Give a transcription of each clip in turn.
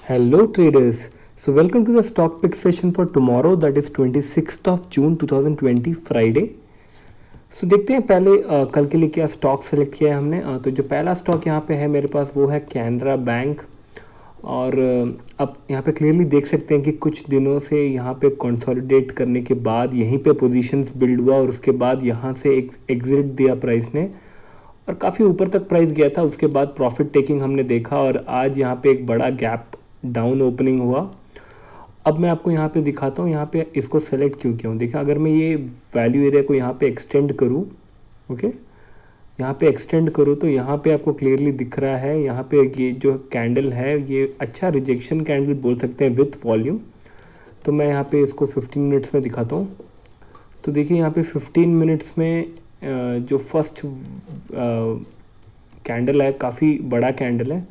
Hello traders. So welcome to the stock pick session for tomorrow, that is 26th of June 2020 Friday. So देखते हैं पहले कल के लिए क्या स्टॉक सेलेक्ट किया है हमने। तो जो पहला स्टॉक यहाँ पे है मेरे पास वो है कैनरा बैंक। और अब यहाँ पे क्लियरली देख सकते हैं कि कुछ दिनों से यहाँ पे कंसोलिडेट करने के बाद यहीं पे पोजीशंस बिल्ड हुआ और उसके बाद यहाँ से एग्जिट दिया प्राइस ने और काफ़ी ऊपर तक प्राइस गया था। उसके बाद प्रॉफिट टेकिंग हमने देखा और आज यहाँ पे एक बड़ा गैप डाउन ओपनिंग हुआ। अब मैं आपको यहाँ पे दिखाता हूँ यहाँ पे इसको सेलेक्ट क्यों किया हूँ। देखिए अगर मैं ये वैल्यू एरिया को यहाँ पे एक्सटेंड करूँ, ओके, यहाँ पे एक्सटेंड करूँ तो यहाँ पे आपको क्लियरली दिख रहा है यहाँ पे ये जो कैंडल है ये अच्छा रिजेक्शन कैंडल बोल सकते हैं विथ वॉल्यूम। तो मैं यहाँ पे इसको 15 मिनट्स में दिखाता हूँ। तो देखिए यहाँ पे 15 मिनट्स में जो फर्स्ट कैंडल है काफ़ी बड़ा कैंडल है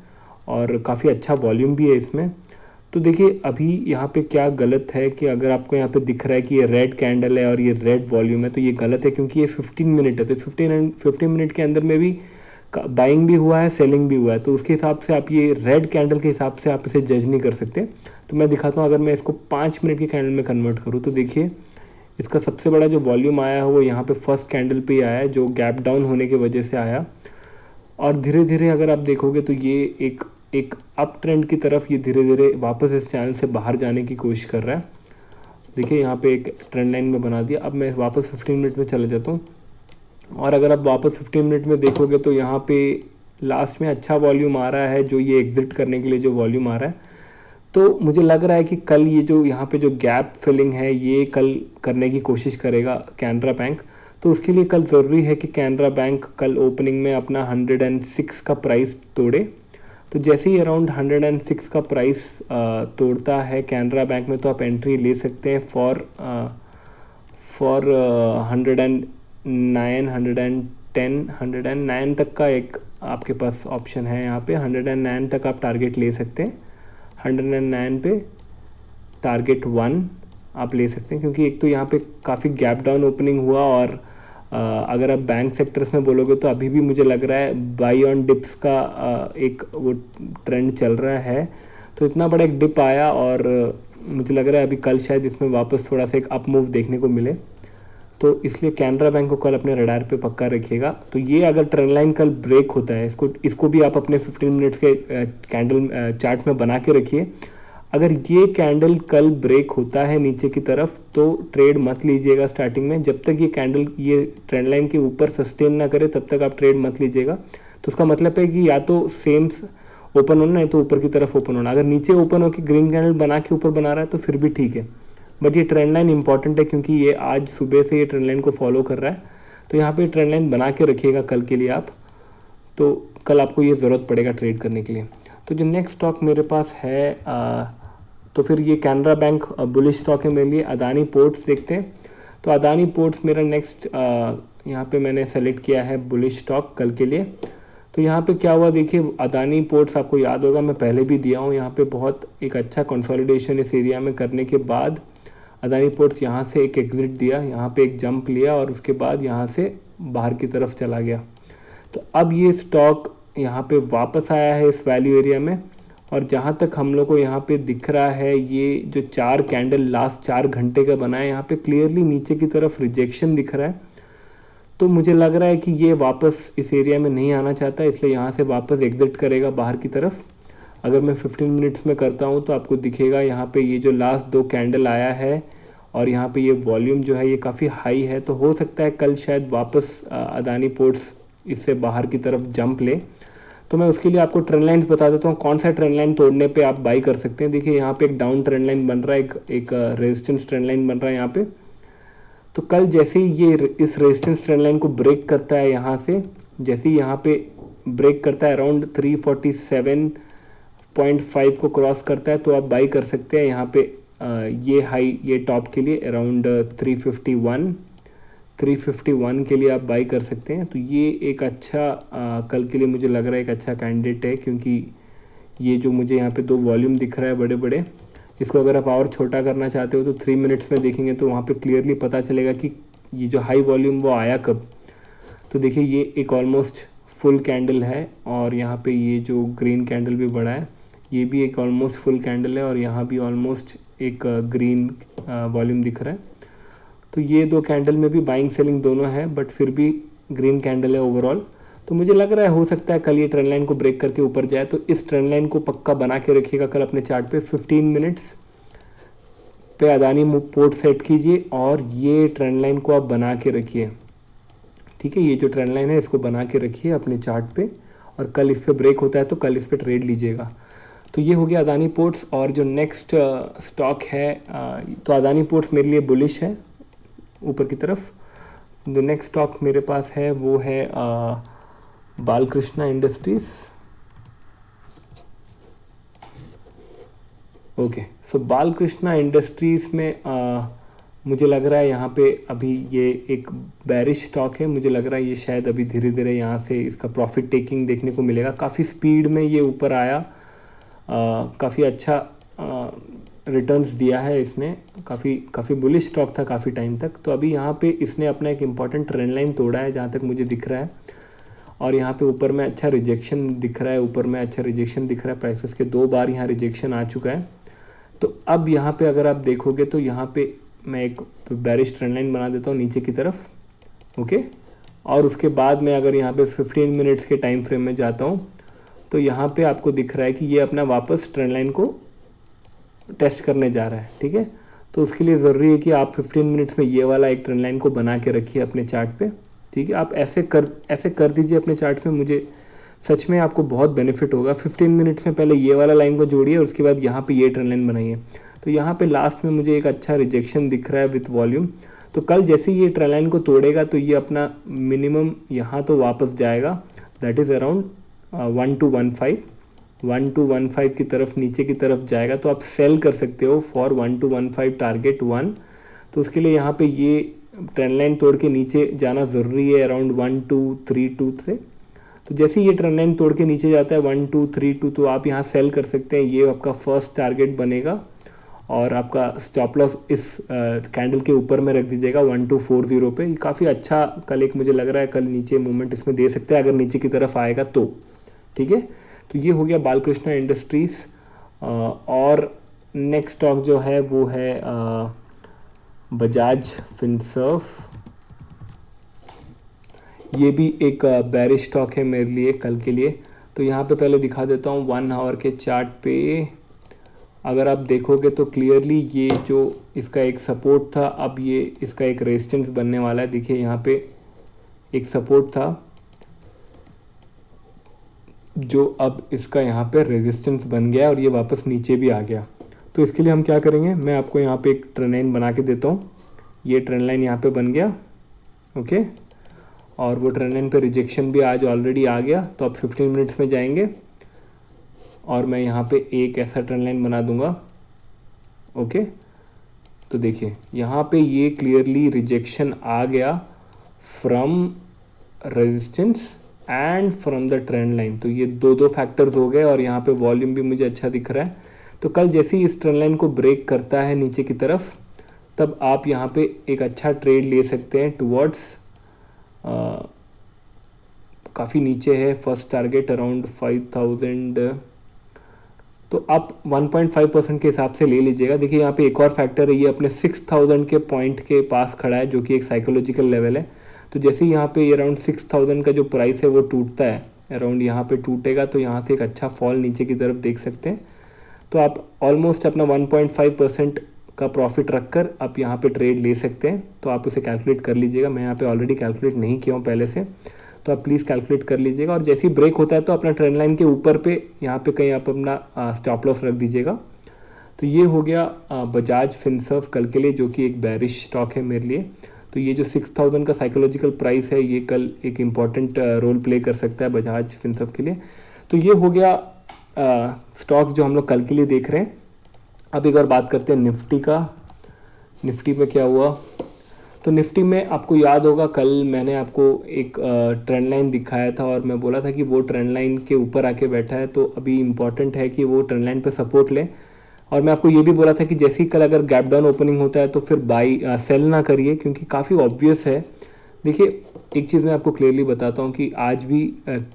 और काफ़ी अच्छा वॉल्यूम भी है इसमें। तो देखिए अभी यहाँ पे क्या गलत है कि अगर आपको यहाँ पे दिख रहा है कि ये रेड कैंडल है और ये रेड वॉल्यूम है तो ये गलत है, क्योंकि ये 15 मिनट है। तो 15 मिनट के अंदर में भी बाइंग भी हुआ है, सेलिंग भी हुआ है। तो उसके हिसाब से आप ये रेड कैंडल के हिसाब से आप इसे जज नहीं कर सकते। तो मैं दिखाता हूँ अगर मैं इसको 5 मिनट की कैंडल में कन्वर्ट करूँ तो देखिए इसका सबसे बड़ा जो वॉल्यूम आया है वो यहाँ पे फर्स्ट कैंडल पे ही आया है, जो गैप डाउन होने की वजह से आया। और धीरे धीरे अगर आप देखोगे तो ये एक अप ट्रेंड की तरफ ये धीरे धीरे वापस इस चैनल से बाहर जाने की कोशिश कर रहा है। देखिए यहाँ पे एक ट्रेंड लाइन में बना दिया। अब मैं वापस 15 मिनट में चले जाता हूँ और अगर आप वापस 15 मिनट में देखोगे तो यहाँ पे लास्ट में अच्छा वॉल्यूम आ रहा है, जो ये एग्जिट करने के लिए जो वॉल्यूम आ रहा है। तो मुझे लग रहा है कि कल ये जो यहाँ पे जो गैप फिलिंग है ये कल करने की कोशिश करेगा कैनरा बैंक। तो उसके लिए कल ज़रूरी है कि कैनरा बैंक कल ओपनिंग में अपना 106 का प्राइस तोड़े। तो जैसे ही अराउंड 106 का प्राइस तोड़ता है कैनरा बैंक में तो आप एंट्री ले सकते हैं फॉर 109, 110, 109 तक का एक आपके पास ऑप्शन है। यहाँ पे 109 तक आप टारगेट ले सकते हैं। 109 पे टारगेट 1 आप ले सकते हैं, क्योंकि एक तो यहाँ पे काफ़ी गैप डाउन ओपनिंग हुआ और अगर आप बैंक सेक्टर्स में बोलोगे तो अभी भी मुझे लग रहा है बाई ऑन डिप्स का एक वो ट्रेंड चल रहा है। तो इतना बड़ा एक डिप आया और मुझे लग रहा है अभी कल शायद इसमें वापस थोड़ा सा एक अप मूव देखने को मिले। तो इसलिए कैनरा बैंक को कल अपने रडार पे पक्का रखिएगा। तो ये अगर ट्रेंड लाइन कल ब्रेक होता है इसको भी आप अपने 15 मिनट्स के कैंडल चार्ट में बना के रखिए। अगर ये कैंडल कल ब्रेक होता है नीचे की तरफ तो ट्रेड मत लीजिएगा स्टार्टिंग में। जब तक ये कैंडल ये ट्रेंड लाइन के ऊपर सस्टेन ना करे तब तक आप ट्रेड मत लीजिएगा। तो उसका मतलब है कि या तो सेम ओपन होना है तो ऊपर की तरफ ओपन होना। अगर नीचे ओपन होकर ग्रीन कैंडल बना के ऊपर बना रहा है तो फिर भी ठीक है, बट ये ट्रेंड लाइन इंपॉर्टेंट है क्योंकि ये आज सुबह से ये ट्रेंड लाइन को फॉलो कर रहा है। तो यहाँ पे ट्रेंड लाइन बना के रखिएगा कल के लिए आप, तो कल आपको ये ज़रूरत पड़ेगा ट्रेड करने के लिए। तो जो नेक्स्ट स्टॉक मेरे पास है तो फिर ये कैनरा बैंक बुलिश स्टॉक है मेरे लिए। अदानी पोर्ट्स देखते हैं। तो अदानी पोर्ट्स मेरा नेक्स्ट यहाँ पे मैंने सेलेक्ट किया है बुलिश स्टॉक कल के लिए। तो यहाँ पे क्या हुआ देखिए, अदानी पोर्ट्स आपको याद होगा मैं पहले भी दिया हूँ। यहाँ पे बहुत एक अच्छा कंसोलिडेशन इस एरिया में करने के बाद अदानी पोर्ट्स यहाँ से एक एग्जिट दिया, यहाँ पे एक जंप लिया और उसके बाद यहाँ से बाहर की तरफ चला गया। तो अब ये स्टॉक यहाँ पे वापस आया है इस वैल्यू एरिया में और जहाँ तक हम लोग को यहाँ पे दिख रहा है ये जो 4 कैंडल लास्ट 4 घंटे का बना है यहाँ पे क्लियरली नीचे की तरफ रिजेक्शन दिख रहा है। तो मुझे लग रहा है कि ये वापस इस एरिया में नहीं आना चाहता, इसलिए यहाँ से वापस एग्जिट करेगा बाहर की तरफ। अगर मैं 15 मिनट्स में करता हूँ तो आपको दिखेगा यहाँ पे ये जो लास्ट 2 कैंडल आया है और यहाँ पे ये वॉल्यूम जो है ये काफ़ी हाई है। तो हो सकता है कल शायद वापस अदानी पोर्ट्स इससे बाहर की तरफ जंप ले। तो मैं उसके लिए आपको ट्रेंड लाइन बता देता हूँ कौन सा ट्रेंड लाइन तोड़ने पे आप बाई कर सकते हैं। देखिए यहाँ पे एक डाउन ट्रेंड लाइन बन रहा है, एक रेजिस्टेंस ट्रेंड लाइन बन रहा है यहाँ पे। तो कल जैसे ही ये इस रेजिस्टेंस ट्रेंड लाइन को ब्रेक करता है यहाँ से, जैसे ही यहाँ पे ब्रेक करता है अराउंड 347.5 को क्रॉस करता है तो आप बाई कर सकते हैं यहाँ पे ये हाई ये टॉप के लिए अराउंड 351 के लिए आप बाई कर सकते हैं। तो ये एक अच्छा कल के लिए मुझे लग रहा है एक अच्छा कैंडिडेट है, क्योंकि ये जो मुझे यहाँ पे 2 वॉल्यूम दिख रहा है बड़े बड़े, इसको अगर आप और छोटा करना चाहते हो तो 3 मिनट्स में देखेंगे तो वहाँ पे क्लियरली पता चलेगा कि ये जो हाई वॉल्यूम वो आया कब। तो देखिए ये एक ऑलमोस्ट फुल कैंडल है और यहाँ पे ये जो ग्रीन कैंडल भी बड़ा है ये भी एक ऑलमोस्ट फुल कैंडल है और यहाँ भी ऑलमोस्ट एक ग्रीन वॉल्यूम दिख रहा है। तो ये दो कैंडल में भी बाइंग सेलिंग दोनों है, बट फिर भी ग्रीन कैंडल है ओवरऑल। तो मुझे लग रहा है हो सकता है कल ये ट्रेंड लाइन को ब्रेक करके ऊपर जाए, तो इस ट्रेंड लाइन को पक्का बना के रखिएगा कल अपने चार्ट पे। 15 मिनट्स पे अदानी पोर्ट सेट कीजिए और ये ट्रेंड लाइन को आप बना के रखिए, ठीक है। ये जो ट्रेंड लाइन है इसको बना के रखिए अपने चार्ट पे, और कल इस पे ब्रेक होता है तो कल इस पे ट्रेड लीजिएगा। तो ये हो गया अदानी पोर्ट्स। और जो नेक्स्ट स्टॉक है तो अदानी पोर्ट्स मेरे लिए बुलिश है ऊपर की तरफ। जो नेक्स्ट स्टॉक मेरे पास है वो है बालकृष्णा इंडस्ट्रीज। ओके, सो बालकृष्णा इंडस्ट्रीज में मुझे लग रहा है यहाँ पे अभी ये एक बेरिश स्टॉक है। मुझे लग रहा है ये शायद अभी धीरे धीरे यहाँ से इसका प्रॉफिट टेकिंग देखने को मिलेगा। काफ़ी स्पीड में ये ऊपर आया, काफ़ी अच्छा रिटर्न्स दिया है इसने, काफ़ी बुलिश स्टॉक था काफ़ी टाइम तक। तो अभी यहाँ पे इसने अपना एक इम्पॉर्टेंट ट्रेंड लाइन तोड़ा है जहाँ तक मुझे दिख रहा है, और यहाँ पे ऊपर में अच्छा रिजेक्शन दिख रहा है, ऊपर में अच्छा रिजेक्शन दिख रहा है। प्राइसेस के 2 बार यहाँ रिजेक्शन आ चुका है। तो अब यहाँ पे अगर आप देखोगे तो यहाँ पे मैं एक बेरिश ट्रेंड लाइन बना देता हूँ नीचे की तरफ, ओके। और उसके बाद में अगर यहाँ पे 15 मिनट्स के टाइम फ्रेम में जाता हूँ तो यहाँ पे आपको दिख रहा है कि ये अपना वापस ट्रेंड लाइन को टेस्ट करने जा रहा है, ठीक है। तो उसके लिए ज़रूरी है कि आप 15 मिनट्स में ये वाला एक ट्रेंड लाइन को बना के रखिए अपने चार्ट पे, ठीक है। आप ऐसे कर दीजिए अपने चार्ट्स में, मुझे सच में आपको बहुत बेनिफिट होगा। 15 मिनट्स में पहले ये वाला लाइन को जोड़िए और उसके बाद यहाँ पे ये ट्रेंड लाइन बनाइए। तो यहाँ पे लास्ट में मुझे एक अच्छा रिजेक्शन दिख रहा है विथ वॉल्यूम। तो कल जैसे ये ट्रेंड लाइन को तोड़ेगा तो ये अपना मिनिमम यहाँ तो वापस जाएगा, दैट इज़ अराउंड 1215 की तरफ नीचे की तरफ जाएगा। तो आप सेल कर सकते हो फॉर 1215 टारगेट 1। तो उसके लिए यहाँ पे ये ट्रेंड लाइन तोड़ के नीचे जाना ज़रूरी है अराउंड 1232 से। तो जैसे ये ट्रेंड लाइन तोड़ के नीचे जाता है 1232, तो आप यहाँ सेल कर सकते हैं। ये आपका फर्स्ट टारगेट बनेगा और आपका स्टॉप लॉस इस कैंडल के ऊपर में रख दीजिएगा 1240 पे। ये काफ़ी अच्छा कल एक मुझे लग रहा है कल नीचे मूवमेंट इसमें दे सकते हैं अगर नीचे की तरफ आएगा तो, ठीक है। तो ये हो गया बालकृष्णा इंडस्ट्रीज। और नेक्स्ट स्टॉक जो है वो है बजाज फिनसर्व। ये भी एक बेरिश स्टॉक है मेरे लिए कल के लिए। तो यहाँ पे पहले दिखा देता हूँ 1 आवर के चार्ट पे। अगर आप देखोगे तो क्लियरली ये जो इसका एक सपोर्ट था, अब ये इसका एक रेजिस्टेंस बनने वाला है। देखिए यहाँ पे एक सपोर्ट था जो अब इसका यहाँ पे रेजिस्टेंस बन गया और ये वापस नीचे भी आ गया। तो इसके लिए हम क्या करेंगे, मैं आपको यहाँ पे एक ट्रेंड लाइन बना के देता हूँ। ये ट्रेंड लाइन यहाँ पे बन गया, ओके। और वो ट्रेंड लाइन पे रिजेक्शन भी आज ऑलरेडी आ गया। तो अब 15 मिनट्स में जाएंगे और मैं यहाँ पे एक ऐसा ट्रेंड लाइन बना दूंगा, ओके। तो देखिए यहाँ पे ये क्लियरली रिजेक्शन आ गया from resistance and from the trend line. तो ये दो फैक्टर्स हो गए और यहाँ पे वॉल्यूम भी मुझे अच्छा दिख रहा है। तो कल जैसे ही इस ट्रेंड लाइन को ब्रेक करता है नीचे की तरफ, तब आप यहाँ पे एक अच्छा ट्रेड ले सकते हैं टुवर्ड्स, काफ़ी नीचे है फर्स्ट टारगेट अराउंड 5000। तो आप 1.5% के हिसाब से ले लीजिएगा। देखिए यहाँ पे एक और फैक्टर है, ये अपने 6000 के पॉइंट के पास खड़ा है जो कि एक साइकोलॉजिकल लेवल है। तो जैसे यहाँ पे ये अराउंड 6000 का जो प्राइस है वो टूटता है, अराउंड यहाँ पे टूटेगा तो यहाँ से एक अच्छा फॉल नीचे की तरफ देख सकते हैं। तो आप ऑलमोस्ट अपना 1.5% का प्रॉफिट रखकर आप यहाँ पे ट्रेड ले सकते हैं। तो आप उसे कैलकुलेट कर लीजिएगा। मैं यहाँ पे ऑलरेडी कैलकुलेट नहीं किया हूँ पहले से, तो आप प्लीज़ कैलकुलेट कर लीजिएगा। और जैसे ही ब्रेक होता है तो अपना ट्रेंड लाइन के ऊपर पे यहाँ पे कहीं आप अपना स्टॉप लॉस रख दीजिएगा। तो ये हो गया बजाज फिनसर्व कल के लिए, जो कि एक बेरिश स्टॉक है मेरे लिए। तो ये जो 6000 का साइकोलॉजिकल प्राइस है, ये कल एक इम्पॉर्टेंट रोल प्ले कर सकता है बजाज फिनसर्व के लिए। तो ये हो गया स्टॉक्स जो हम लोग कल के लिए देख रहे हैं। अब एक बार बात करते हैं निफ्टी का। निफ्टी में क्या हुआ, तो निफ्टी में आपको याद होगा कल मैंने आपको एक ट्रेंड लाइन दिखाया था और मैं बोला था कि वो ट्रेंड लाइन के ऊपर आके बैठा है। तो अभी इम्पॉर्टेंट है कि वो ट्रेंड लाइन पे सपोर्ट ले। और मैं आपको ये भी बोला था कि जैसे ही कल अगर गैप डाउन ओपनिंग होता है तो फिर सेल ना करिए, क्योंकि काफ़ी ऑब्वियस है देखिए एक चीज़ मैं आपको क्लियरली बताता हूँ कि आज भी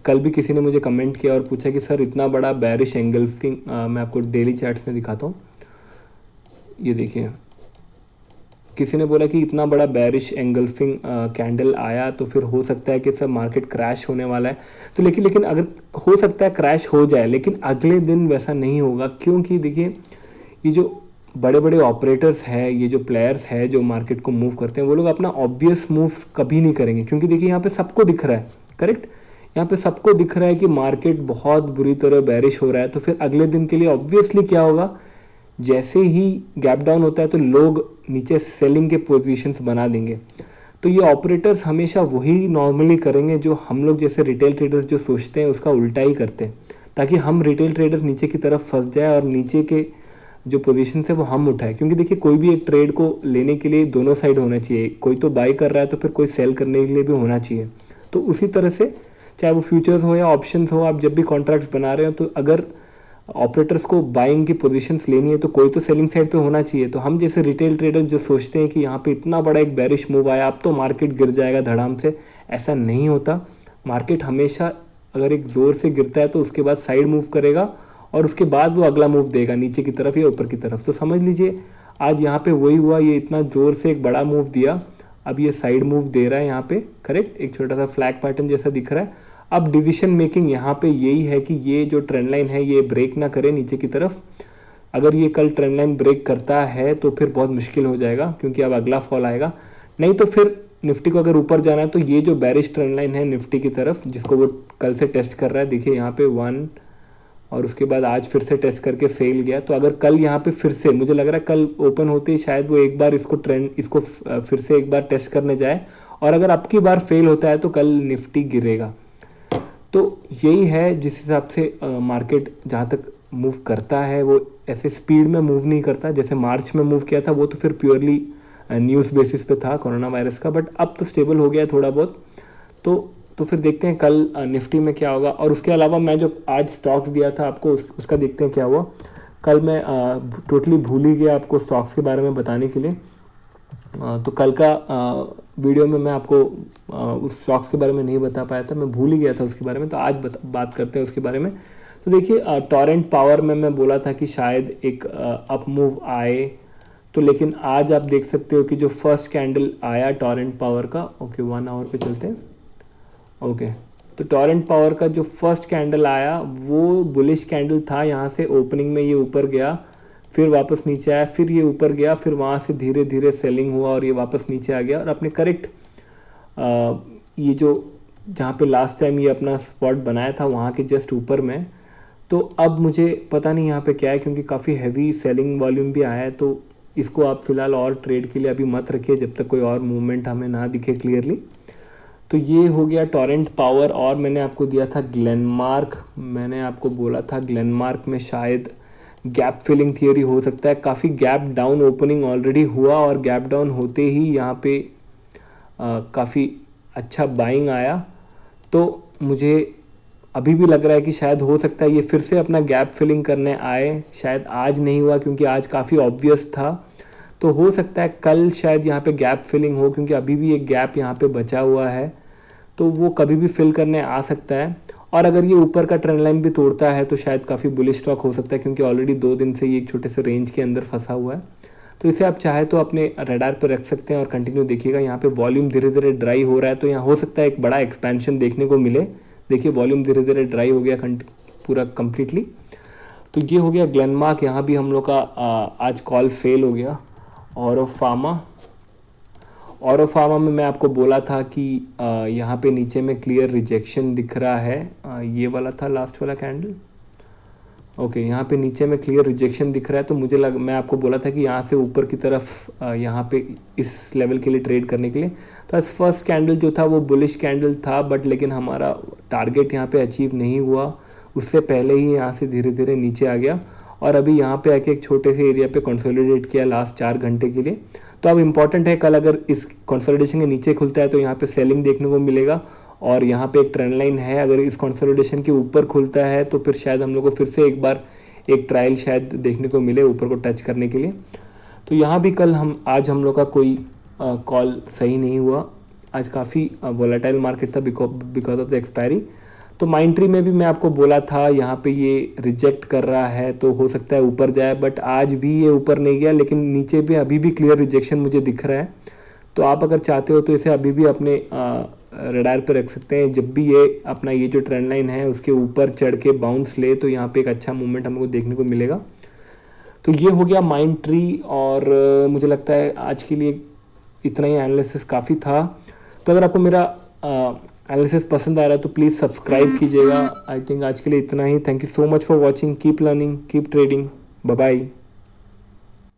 कल भी किसी ने मुझे कमेंट किया और पूछा कि सर इतना बड़ा बेरिश एंगल्फिंग, मैं आपको डेली चार्ट्स में दिखाता हूँ। ये देखिए किसी ने बोला कि इतना बड़ा बेरिश एंगल्फिंग कैंडल आया तो फिर हो सकता है कि सब मार्केट क्रैश होने वाला है। तो लेकिन अगर हो सकता है क्रैश हो जाए, लेकिन अगले दिन वैसा नहीं होगा, क्योंकि देखिए ये जो बड़े बड़े ऑपरेटर्स हैं, ये जो प्लेयर्स हैं जो मार्केट को मूव करते हैं, वो लोग अपना ऑब्वियस मूव्स कभी नहीं करेंगे, क्योंकि देखिए यहाँ पे सबको दिख रहा है, करेक्ट, यहाँ पे सबको दिख रहा है कि मार्केट बहुत बुरी तरह बेरिश हो रहा है। तो फिर अगले दिन के लिए ऑब्वियसली क्या होगा, जैसे ही गैप डाउन होता है तो लोग नीचे सेलिंग के पोजीशंस बना देंगे। तो ये ऑपरेटर्स हमेशा वही नॉर्मली करेंगे जो हम लोग जैसे रिटेल ट्रेडर्स जो सोचते हैं उसका उल्टा ही करते हैं, ताकि हम रिटेल ट्रेडर्स नीचे की तरफ फंस जाए और नीचे के जो पोजीशन है वो हम उठाए। क्योंकि देखिए कोई भी एक ट्रेड को लेने के लिए दोनों साइड होना चाहिए, कोई तो बाई कर रहा है तो फिर कोई सेल करने के लिए भी होना चाहिए। तो उसी तरह से चाहे वो फ्यूचर्स हो या ऑप्शंस हो, आप जब भी कॉन्ट्रैक्ट्स बना रहे हो तो अगर ऑपरेटर्स को बाइंग की पोजीशंस लेनी है तो कोई तो सेलिंग साइड पे होना चाहिए। तो हम जैसे रिटेल ट्रेडर्स जो सोचते हैं कि यहाँ पे इतना बड़ा एक बेरिश मूव आया अब तो मार्केट गिर जाएगा धड़ाम से, ऐसा नहीं होता। मार्केट हमेशा अगर एक जोर से गिरता है तो उसके बाद साइड मूव करेगा और उसके बाद वो अगला मूव देगा नीचे की तरफ या ऊपर की तरफ। तो समझ लीजिए आज यहाँ पे वही हुआ, ये इतना जोर से एक बड़ा मूव दिया, अब ये साइड मूव दे रहा है यहाँ पे, करेक्ट, एक छोटा सा फ्लैग पैटर्न जैसा दिख रहा है। अब डिसीजन मेकिंग यहाँ पे यही है कि ये जो ट्रेंड लाइन है ये ब्रेक ना करे नीचे की तरफ। अगर ये कल ट्रेंड लाइन ब्रेक करता है तो फिर बहुत मुश्किल हो जाएगा, क्योंकि अब अगला फॉल आएगा। नहीं तो फिर निफ्टी को अगर ऊपर जाना है तो ये जो बेरिश ट्रेंड लाइन है निफ्टी की तरफ, जिसको वो कल से टेस्ट कर रहा है, देखिए यहाँ पे 1 और उसके बाद आज फिर से टेस्ट करके फेल गया। तो अगर कल यहाँ पे फिर से, मुझे लग रहा है कल ओपन होते ही शायद वो एक बार इसको फिर से एक बार टेस्ट करने जाए, और अगर अब की बार फेल होता है तो कल निफ्टी गिरेगा। तो यही है जिस हिसाब से मार्केट जहाँ तक मूव करता है वो ऐसे स्पीड में मूव नहीं करता। जैसे मार्च में मूव किया था वो तो फिर प्योरली न्यूज़ बेसिस पे था कोरोना वायरस का, बट अब तो स्टेबल हो गया थोड़ा बहुत। तो फिर देखते हैं कल निफ्टी में क्या होगा। और उसके अलावा मैं जो आज स्टॉक्स दिया था आपको उसका देखते हैं क्या हुआ। कल मैं टोटली भूल ही गया आपको स्टॉक्स के बारे में बताने के लिए। तो कल का वीडियो में मैं आपको उस स्टॉक्स के बारे में नहीं बता पाया था, मैं भूल ही गया था उसके बारे में। तो आज बात करते हैं उसके बारे में। तो देखिए टॉरेंट पावर में मैं बोला था कि शायद एक अप मूव आए, तो लेकिन आज आप देख सकते हो कि जो फर्स्ट कैंडल आया टॉरेंट पावर का, ओके 1 आवर पे चलते हैं, ओके। तो टॉरेंट पावर का जो फर्स्ट कैंडल आया वो बुलिश कैंडल था। यहाँ से ओपनिंग में ये ऊपर गया, फिर वापस नीचे आया, फिर ये ऊपर गया, फिर वहाँ से धीरे धीरे सेलिंग हुआ और ये वापस नीचे आ गया और अपने करेक्ट ये जो जहाँ पे लास्ट टाइम ये अपना स्पॉट बनाया था वहाँ के जस्ट ऊपर में। तो अब मुझे पता नहीं यहाँ पे क्या है, क्योंकि काफ़ी हैवी सेलिंग वॉल्यूम भी आया है। तो इसको आप फिलहाल और ट्रेड के लिए अभी मत रखिए जब तक कोई और मूवमेंट हमें ना दिखे क्लियरली। तो ये हो गया टॉरेंट पावर। और मैंने आपको दिया था ग्लेनमार्क। मैंने आपको बोला था ग्लेनमार्क में शायद गैप फिलिंग थियरी हो सकता है। काफ़ी गैप डाउन ओपनिंग ऑलरेडी हुआ और गैप डाउन होते ही यहाँ पे काफ़ी अच्छा बाइंग आया। तो मुझे अभी भी लग रहा है कि शायद हो सकता है ये फिर से अपना गैप फिलिंग करने आए। शायद आज नहीं हुआ क्योंकि आज काफ़ी ऑब्वियस था, तो हो सकता है कल शायद यहाँ पे गैप फिलिंग हो, क्योंकि अभी भी एक गैप यहाँ पे बचा हुआ है, तो वो कभी भी फिल करने आ सकता है। और अगर ये ऊपर का ट्रेंड लाइन भी तोड़ता है तो शायद काफ़ी बुलिश स्टॉक हो सकता है, क्योंकि ऑलरेडी 2 दिन से ये एक छोटे से रेंज के अंदर फंसा हुआ है। तो इसे आप चाहे तो अपने रडार पर रख सकते हैं और कंटिन्यू देखिएगा। यहाँ पे वॉल्यूम धीरे धीरे ड्राई हो रहा है, तो यहाँ हो सकता है एक बड़ा एक्सपेंशन देखने को मिले। देखिए वॉल्यूम धीरे धीरे ड्राई हो गया पूरा कंप्लीटली। तो ये हो गया ग्लेनमार्क। यहाँ भी हम लोग का आज कॉल फेल हो गया। ऑरो फार्मा में मैं आपको बोला था कि यहाँ पे नीचे में क्लियर रिजेक्शन दिख रहा है। ये वाला था लास्ट वाला कैंडल, ओके। यहाँ पे नीचे में क्लियर रिजेक्शन दिख रहा है, तो मैं आपको बोला था कि यहाँ से ऊपर की तरफ यहाँ पे इस लेवल के लिए ट्रेड करने के लिए। तो आज फर्स्ट कैंडल जो था वो बुलिश कैंडल था, बट लेकिन हमारा टारगेट यहाँ पे अचीव नहीं हुआ। उससे पहले ही यहाँ से धीरे धीरे नीचे आ गया और अभी यहाँ पे आके एक छोटे से एरिया पे कंसोलिडेट किया लास्ट 4 घंटे के लिए। तो अब इम्पॉर्टेंट है कल अगर इस कंसोलिडेशन के नीचे खुलता है तो यहाँ पे सेलिंग देखने को मिलेगा, और यहाँ पे एक ट्रेंड लाइन है। अगर इस कंसोलिडेशन के ऊपर खुलता है तो फिर शायद हम लोग को फिर से एक बार एक ट्रायल शायद देखने को मिले ऊपर को टच करने के लिए। तो यहाँ भी कल आज हम लोग का कोई कॉल सही नहीं हुआ। आज काफ़ी वोलेटाइल मार्केट था बिकॉज ऑफ द एक्सपायरी। तो माइंट्री में भी मैं आपको बोला था यहाँ पे ये रिजेक्ट कर रहा है तो हो सकता है ऊपर जाए, बट आज भी ये ऊपर नहीं गया, लेकिन नीचे पे अभी भी क्लियर रिजेक्शन मुझे दिख रहा है। तो आप अगर चाहते हो तो इसे अभी भी अपने रडार पे रख सकते हैं। जब भी ये अपना ये जो ट्रेंड लाइन है उसके ऊपर चढ़ के बाउंस ले तो यहाँ पे एक अच्छा मूवमेंट हमको देखने को मिलेगा। तो ये हो गया माइंट्री, और मुझे लगता है आज के लिए इतना ही एनालिसिस काफ़ी था। तो अगर आपको मेरा एनालिसिस पसंद आ रहा है तो प्लीज़ सब्सक्राइब कीजिएगा। आई थिंक आज के लिए इतना ही। Thank you so much for watching. Keep learning, keep trading. Bye bye.